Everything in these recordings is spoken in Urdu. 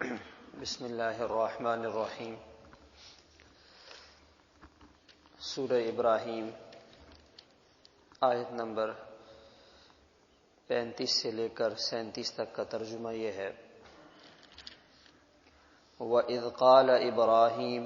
بسم اللہ الرحمن الرحیم۔ سورہ ابراہیم آیت نمبر 35 سے لے کر 37 تک کا ترجمہ یہ ہے: وَإِذْ قَالَ إِبْرَاهِيمُ،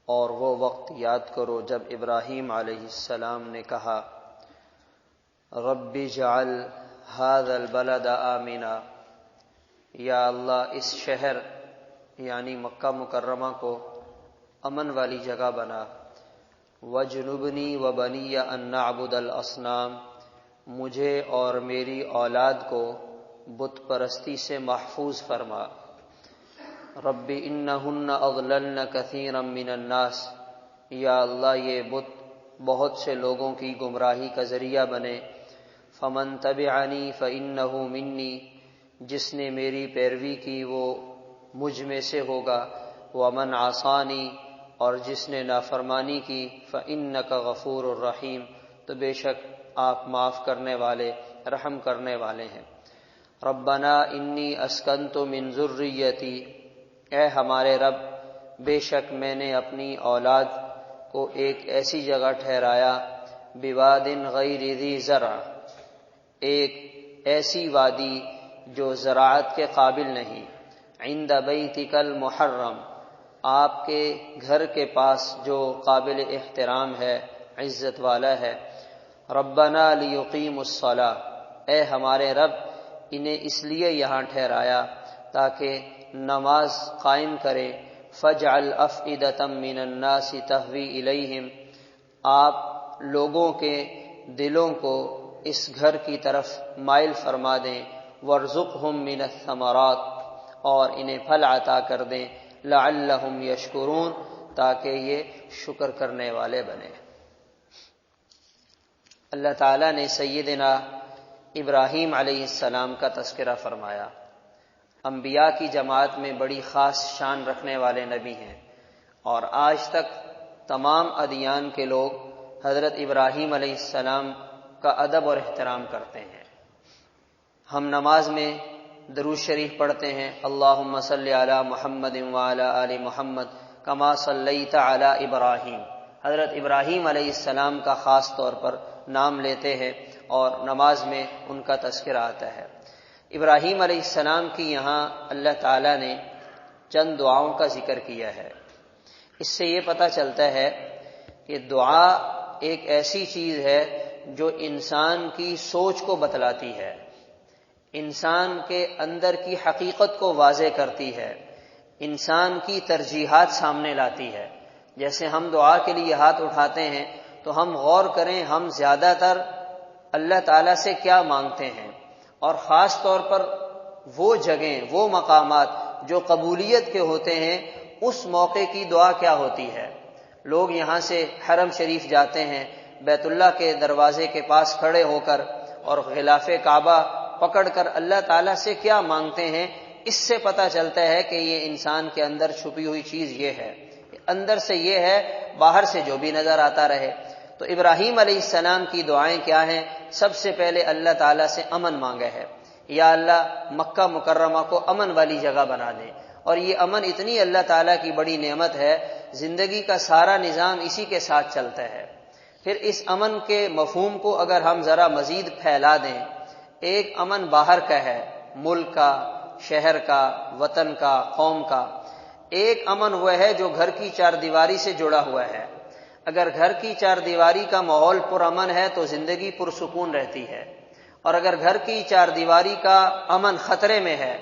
اور وہ وقت یاد کرو جب ابراہیم علیہ السلام نے کہا: رب اجعل هذا البلد آمنا، یا اللہ اس شہر یعنی مکہ مکرمہ کو امن والی جگہ بنا، وجنبنی وبنی ان نعبد الاصنام، مجھے اور میری اولاد کو بت پرستی سے محفوظ فرما۔ رب انہن اضللن کثیرا من الناس، یا اللہ یہ بت بہت سے لوگوں کی گمراہی کا ذریعہ بنے۔ فمن تبعنی فانہ منی، جس نے میری پیروی کی وہ مجھ میں سے ہوگا۔ ومن عصانی، اور جس نے نافرمانی کی، فإنک غفور الرحیم، تو بے شک آپ معاف کرنے والے رحم کرنے والے ہیں۔ ربنا انی اسکنت من ذریتی، اے ہمارے رب بے شک میں نے اپنی اولاد کو ایک ایسی جگہ ٹھہرایا، بواد غیر ذی زرع، ایک ایسی وادی جو زراعت کے قابل نہیں، عند بیتک المحرم، آپ کے گھر کے پاس جو قابل احترام ہے، عزت والا ہے۔ ربنا لیقیموا الصلاۃ، اے ہمارے رب انہیں اس لیے یہاں ٹھہرایا تاکہ نماز قائم کرے۔ فاجعل افئدۃ من الناس تہوی الیہم، آپ لوگوں کے دلوں کو اس گھر کی طرف مائل فرما دیں۔ وارزقہم من الثمرات، اور انہیں پھل عطا کر دیں۔ لعلہم یشکرون، تاکہ یہ شکر کرنے والے بنے۔ اللہ تعالیٰ نے سیدنا ابراہیم علیہ السلام کا تذکرہ فرمایا۔ انبیاء کی جماعت میں بڑی خاص شان رکھنے والے نبی ہیں، اور آج تک تمام ادیان کے لوگ حضرت ابراہیم علیہ السلام کا ادب اور احترام کرتے ہیں۔ ہم نماز میں درود شریف پڑھتے ہیں: اللہم صلی علی محمد وعلی آل محمد کما صلیت علی ابراہیم، حضرت ابراہیم علیہ السلام کا خاص طور پر نام لیتے ہیں اور نماز میں ان کا تذکرہ آتا ہے۔ ابراہیم علیہ السلام کی یہاں اللہ تعالیٰ نے چند دعاؤں کا ذکر کیا ہے۔ اس سے یہ پتہ چلتا ہے کہ دعا ایک ایسی چیز ہے جو انسان کی سوچ کو بتلاتی ہے، انسان کے اندر کی حقیقت کو واضح کرتی ہے، انسان کی ترجیحات سامنے لاتی ہے۔ جیسے ہم دعا کے لیے ہاتھ اٹھاتے ہیں تو ہم غور کریں ہم زیادہ تر اللہ تعالیٰ سے کیا مانگتے ہیں، اور خاص طور پر وہ جگہیں، وہ مقامات جو قبولیت کے ہوتے ہیں، اس موقع کی دعا کیا ہوتی ہے۔ لوگ یہاں سے حرم شریف جاتے ہیں، بیت اللہ کے دروازے کے پاس کھڑے ہو کر اور غلاف کعبہ پکڑ کر اللہ تعالیٰ سے کیا مانگتے ہیں۔ اس سے پتہ چلتا ہے کہ یہ انسان کے اندر چھپی ہوئی چیز یہ ہے، اندر سے یہ ہے، باہر سے جو بھی نظر آتا رہے۔ تو ابراہیم علیہ السلام کی دعائیں کیا ہیں؟ سب سے پہلے اللہ تعالیٰ سے امن مانگا ہے، یا اللہ مکہ مکرمہ کو امن والی جگہ بنا دے۔ اور یہ امن اتنی اللہ تعالیٰ کی بڑی نعمت ہے، زندگی کا سارا نظام اسی کے ساتھ چلتا ہے۔ پھر اس امن کے مفہوم کو اگر ہم ذرا مزید پھیلا دیں، ایک امن باہر کا ہے، ملک کا، شہر کا، وطن کا، قوم کا۔ ایک امن وہ ہے جو گھر کی چار دیواری سے جڑا ہوا ہے۔ اگر گھر کی چار دیواری کا ماحول پرامن ہے تو زندگی پرسکون رہتی ہے، اور اگر گھر کی چار دیواری کا امن خطرے میں ہے،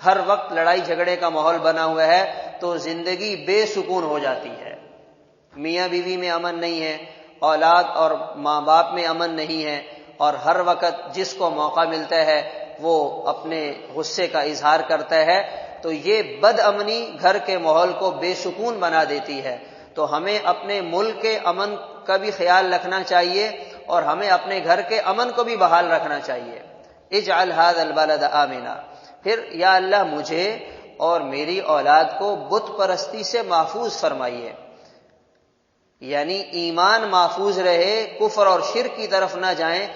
ہر وقت لڑائی جھگڑے کا ماحول بنا ہوا ہے، تو زندگی بے سکون ہو جاتی ہے۔ میاں بیوی میں امن نہیں ہے، اولاد اور ماں باپ میں امن نہیں ہے، اور ہر وقت جس کو موقع ملتا ہے وہ اپنے غصے کا اظہار کرتا ہے، تو یہ بد امنی گھر کے ماحول کو بے سکون بنا دیتی ہے۔ تو ہمیں اپنے ملک کے امن کا بھی خیال رکھنا چاہیے، اور ہمیں اپنے گھر کے امن کو بھی بحال رکھنا چاہیے۔ اجعل هذا البلد آمنا، پھر یا اللہ مجھے اور میری اولاد کو بت پرستی سے محفوظ فرمائیے، یعنی ایمان محفوظ رہے، کفر اور شرک کی طرف نہ جائیں۔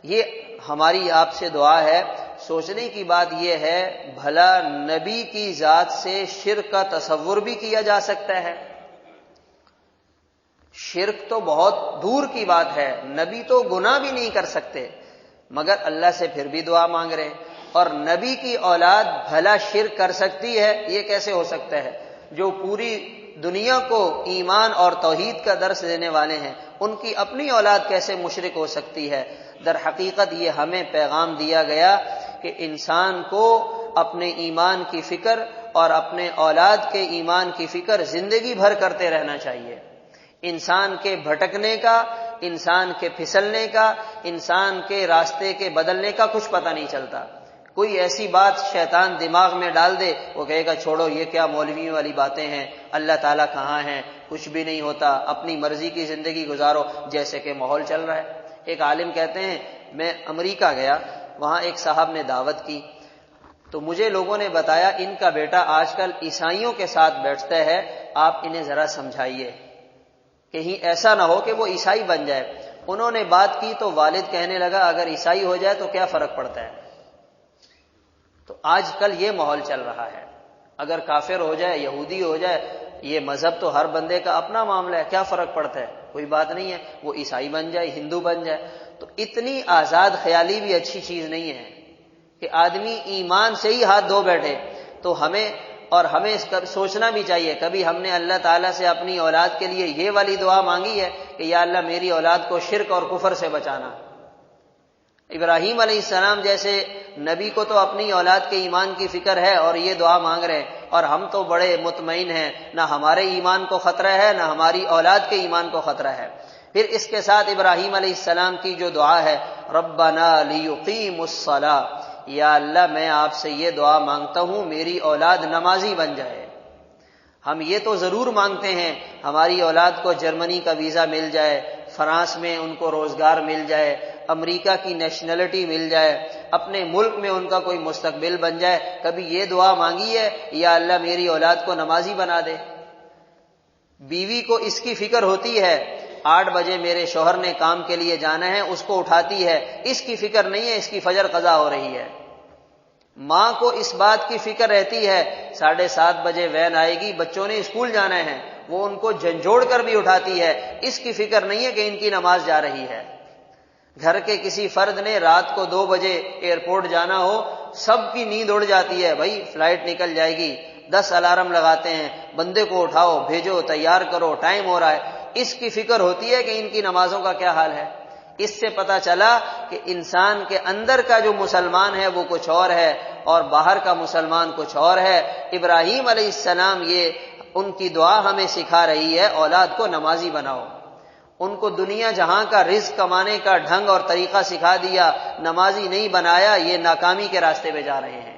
یہ ہماری آپ سے دعا ہے سوچنے کی بات یہ ہے بھلا نبی کی ذات سے شرک کا تصور بھی کیا جا سکتا ہے؟ شرک تو بہت دور کی بات ہے، نبی تو گناہ بھی نہیں کر سکتے، مگر اللہ سے پھر بھی دعا مانگ رہے ہیں۔ اور نبی کی اولاد بھلا شرک کر سکتی ہے؟ یہ کیسے ہو سکتا ہے؟ جو پوری دنیا کو ایمان اور توحید کا درس دینے والے ہیں، ان کی اپنی اولاد کیسے مشرک ہو سکتی ہے؟ در حقیقت یہ ہمیں پیغام دیا گیا کہ انسان کو اپنے ایمان کی فکر اور اپنے اولاد کے ایمان کی فکر زندگی بھر کرتے رہنا چاہیے۔ انسان کے بھٹکنے کا، انسان کے پھسلنے کا، انسان کے راستے کے بدلنے کا کچھ پتہ نہیں چلتا۔ کوئی ایسی بات شیطان دماغ میں ڈال دے، وہ کہے گا چھوڑو یہ کیا مولویوں والی باتیں ہیں، اللہ تعالیٰ کہاں ہیں، کچھ بھی نہیں ہوتا، اپنی مرضی کی زندگی گزارو جیسے کہ ماحول چل رہا ہے۔ ایک عالم کہتے ہیں میں امریکہ گیا، وہاں ایک صاحب نے دعوت کی تو مجھے لوگوں نے بتایا ان کا بیٹا آج کل عیسائیوں کے ساتھ بیٹھتا ہے، آپ انہیں ذرا سمجھائیے کہیں ایسا نہ ہو کہ وہ عیسائی بن جائے۔ انہوں نے بات کی تو والد کہنے لگا اگر عیسائی ہو جائے تو کیا فرق پڑتا ہے؟ تو آج کل یہ ماحول چل رہا ہے، اگر کافر ہو جائے، یہودی ہو جائے، یہ مذہب تو ہر بندے کا اپنا معاملہ ہے، کیا فرق پڑتا ہے؟ کوئی بات نہیں ہے، وہ عیسائی بن جائے، ہندو بن جائے۔ تو اتنی آزاد خیالی بھی اچھی چیز نہیں ہے کہ آدمی ایمان سے ہی ہاتھ دھو بیٹھے۔ تو ہمیں سوچنا بھی چاہیے، کبھی ہم نے اللہ تعالیٰ سے اپنی اولاد کے لیے یہ والی دعا مانگی ہے کہ یا اللہ میری اولاد کو شرک اور کفر سے بچانا۔ ابراہیم علیہ السلام جیسے نبی کو تو اپنی اولاد کے ایمان کی فکر ہے اور یہ دعا مانگ رہے ہیں، اور ہم تو بڑے مطمئن ہیں، نہ ہمارے ایمان کو خطرہ ہے نہ ہماری اولاد کے ایمان کو خطرہ ہے۔ پھر اس کے ساتھ ابراہیم علیہ السلام کی جو دعا ہے ربنا لیقیموا الصلاۃ، یا اللہ میں آپ سے یہ دعا مانگتا ہوں میری اولاد نمازی بن جائے۔ ہم یہ تو ضرور مانگتے ہیں ہماری اولاد کو جرمنی کا ویزا مل جائے، فرانس میں ان کو روزگار مل جائے، امریکہ کی نیشنلٹی مل جائے، اپنے ملک میں ان کا کوئی مستقبل بن جائے۔ کبھی یہ دعا مانگی ہے یا اللہ میری اولاد کو نمازی بنا دے؟ بیوی کو اس کی فکر ہوتی ہے 8 بجے میرے شوہر نے کام کے لیے جانا ہے، اس کو اٹھاتی ہے، اس کی فکر نہیں ہے اس کی فجر قضا ہو رہی ہے۔ ماں کو اس بات کی فکر رہتی ہے 7:30 بجے وین آئے گی، بچوں نے اسکول جانا ہے، وہ ان کو جھنجھوڑ کر بھی اٹھاتی ہے، اس کی فکر نہیں ہے کہ ان کی نماز جا رہی ہے۔ گھر کے کسی فرد نے رات کو 2 بجے ایئرپورٹ جانا ہو، سب کی نیند اڑ جاتی ہے، بھائی فلائٹ نکل جائے گی، 10 الارم لگاتے ہیں، بندے کو اٹھاؤ، بھیجو، تیار کرو، ٹائم ہو رہا ہے، اس کی فکر ہوتی ہے کہ ان کی نمازوں کا کیا حال ہے۔ اس سے پتہ چلا کہ انسان کے اندر کا جو مسلمان ہے وہ کچھ اور ہے اور باہر کا مسلمان کچھ اور ہے۔ ابراہیم علیہ السلام یہ ان کی دعا ہمیں سکھا رہی ہے اولاد کو نمازی بناؤ۔ ان کو دنیا جہاں کا رزق کمانے کا ڈھنگ اور طریقہ سکھا دیا، نمازی نہیں بنایا، یہ ناکامی کے راستے پہ جا رہے ہیں،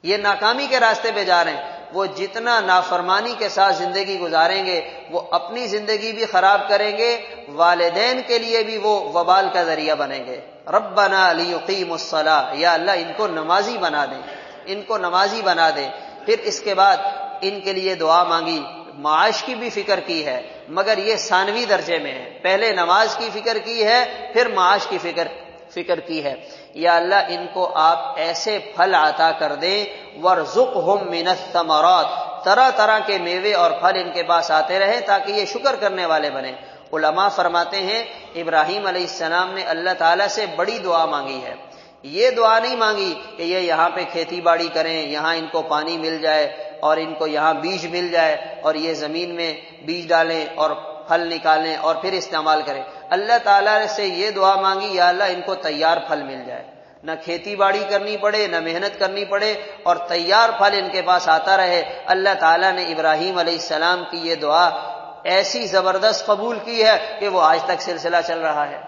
یہ ناکامی کے راستے پہ جا رہے ہیں۔ وہ جتنا نافرمانی کے ساتھ زندگی گزاریں گے وہ اپنی زندگی بھی خراب کریں گے، والدین کے لیے بھی وہ وبال کا ذریعہ بنیں گے۔ ربنا لیقیموا الصلاۃ، یا اللہ ان کو نمازی بنا دیں، ان کو نمازی بنا دیں۔ پھر اس کے بعد ان کے لیے دعا مانگی، معاش کی بھی فکر کی ہے، مگر یہ ثانوی درجے میں ہے، پہلے نماز کی فکر کی ہے پھر معاش کی فکر کی ہے۔ یا اللہ ان کو آپ ایسے پھل عطا کر دیں، وارزقہم من الثمرات، طرح طرح کے میوے اور پھل ان کے پاس آتے رہیں تاکہ یہ شکر کرنے والے بنیں۔ علماء فرماتے ہیں ابراہیم علیہ السلام نے اللہ تعالیٰ سے بڑی دعا مانگی ہے، یہ دعا نہیں مانگی کہ یہ یہاں پہ کھیتی باڑی کریں، یہاں ان کو پانی مل جائے اور ان کو یہاں بیج مل جائے اور یہ زمین میں بیج ڈالیں اور پھل نکالیں اور پھر استعمال کریں۔ اللہ تعالیٰ سے یہ دعا مانگی یا اللہ ان کو تیار پھل مل جائے، نہ کھیتی باڑی کرنی پڑے نہ محنت کرنی پڑے اور تیار پھل ان کے پاس آتا رہے۔ اللہ تعالیٰ نے ابراہیم علیہ السلام کی یہ دعا ایسی زبردست قبول کی ہے کہ وہ آج تک سلسلہ چل رہا ہے،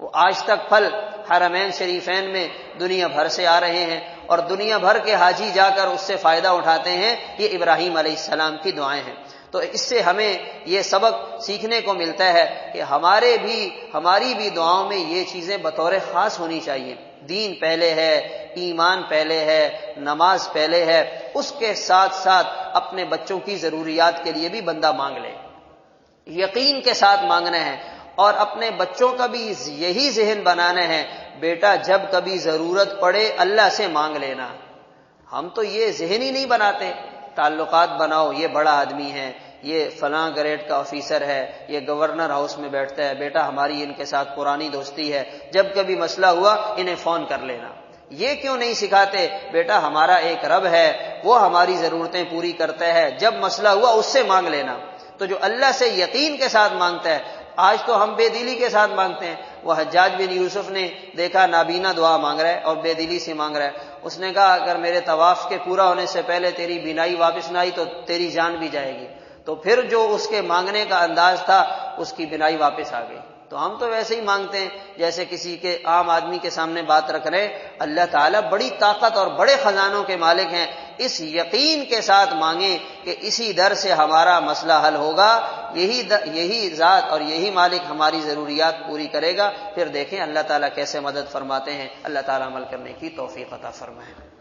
وہ آج تک پھل حرمین شریفین میں دنیا بھر سے آ رہے ہیں اور دنیا بھر کے حاجی جا کر اس سے فائدہ اٹھاتے ہیں۔ یہ ابراہیم علیہ السلام کی دعائیں ہیں۔ تو اس سے ہمیں یہ سبق سیکھنے کو ملتا ہے کہ ہماری بھی دعاؤں میں یہ چیزیں بطور خاص ہونی چاہیے۔ دین پہلے ہے، ایمان پہلے ہے، نماز پہلے ہے، اس کے ساتھ ساتھ اپنے بچوں کی ضروریات کے لیے بھی بندہ مانگ لے، یقین کے ساتھ مانگنا ہے اور اپنے بچوں کا بھی یہی ذہن بنانا ہے، بیٹا جب کبھی ضرورت پڑے اللہ سے مانگ لینا۔ ہم تو یہ ذہن ہی نہیں بناتے، تعلقات بناؤ، یہ بڑا آدمی ہے، یہ فلاں گریڈ کا آفیسر ہے، یہ گورنر ہاؤس میں بیٹھتا ہے، بیٹا ہماری ان کے ساتھ پرانی دوستی ہے، جب کبھی مسئلہ ہوا انہیں فون کر لینا۔ یہ کیوں نہیں سکھاتے، بیٹا ہمارا ایک رب ہے، وہ ہماری ضرورتیں پوری کرتا ہے، جب مسئلہ ہوا اس سے مانگ لینا۔ تو جو اللہ سے یقین کے ساتھ مانگتا ہے، آج تو ہم بے دلی کے ساتھ مانگتے ہیں۔ وہ حجاج بن یوسف نے دیکھا نابینا دعا مانگ رہا ہے اور بے دلی سے مانگ رہا ہے، اس نے کہا اگر میرے طواف کے پورا ہونے سے پہلے تیری بینائی واپس نہ آئی تو تیری جان بھی جائے گی۔ تو پھر جو اس کے مانگنے کا انداز تھا، اس کی بینائی واپس آ گئی۔ تو ہم تو ویسے ہی مانگتے ہیں جیسے کسی کے عام آدمی کے سامنے بات رکھ رہے۔ اللہ تعالیٰ بڑی طاقت اور بڑے خزانوں کے مالک ہیں، اس یقین کے ساتھ مانگیں کہ اسی در سے ہمارا مسئلہ حل ہوگا، یہی ذات اور یہی مالک ہماری ضروریات پوری کرے گا۔ پھر دیکھیں اللہ تعالیٰ کیسے مدد فرماتے ہیں۔ اللہ تعالیٰ عمل کرنے کی توفیق عطا فرمائے۔